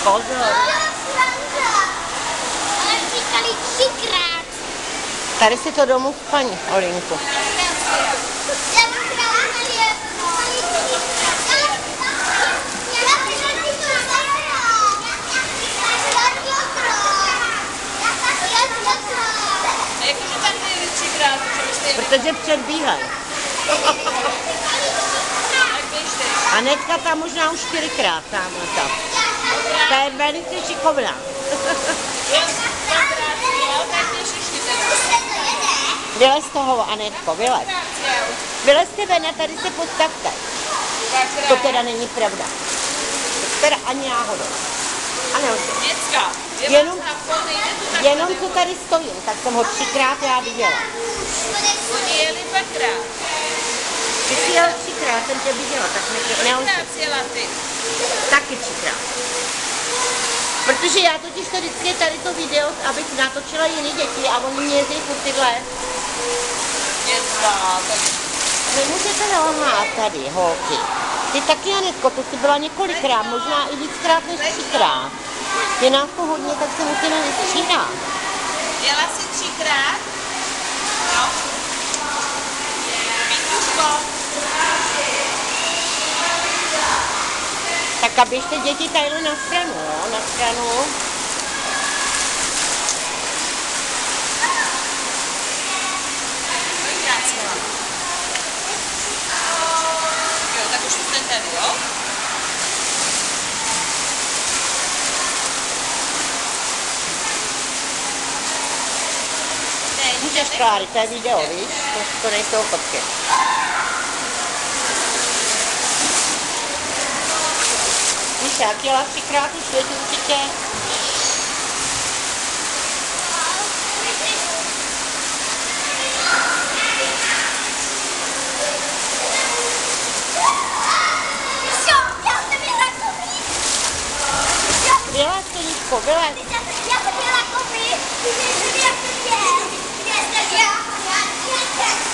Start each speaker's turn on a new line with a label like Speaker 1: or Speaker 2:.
Speaker 1: Pozor.
Speaker 2: Ale říkali 3krát.
Speaker 1: Tady si to domů paní, Olinku.
Speaker 2: Jakože tam nejeli 3krát,
Speaker 1: Protože předbíhají. A Netka tam možná už 4krát tamhle tam. Ta je velice šikovná. Vylez toho, Anetko, vylez. Vylezte ven a tady se postavte. To teda není pravda. Teda ani náhodou. Jenom co tady stojím, tak jsem ho 3krát já viděla.
Speaker 2: Oni jeli 2krát.
Speaker 1: Ty jsi jel 3krát, jsem tě viděla, tak
Speaker 2: Třikrát jela ty.
Speaker 1: Taky 3krát. Protože já totiž to vždycky tady to video, abych natočila jiný děti a oni mě jezdí furt tyhle. Nemůžete lhát tady, holky. Ty taky, Anetko, to jsi byla několikrát, možná i víckrát než 3krát. Je nás to hodně, tak se musíme vystřídat.
Speaker 2: Jela jsi 3krát? No.
Speaker 1: Tak a běžte děti tadyhle na stranu, jo? Na stranu.
Speaker 2: Jo, tak už jsme tady, jo?
Speaker 1: Můžeš, Kláry, to je video, víš? To nejsou fotky. Víš, jak jela 3krát už vědět určitě. Vylez, Toničko, vylez.
Speaker 2: Já jsem měla kopy, jak to je.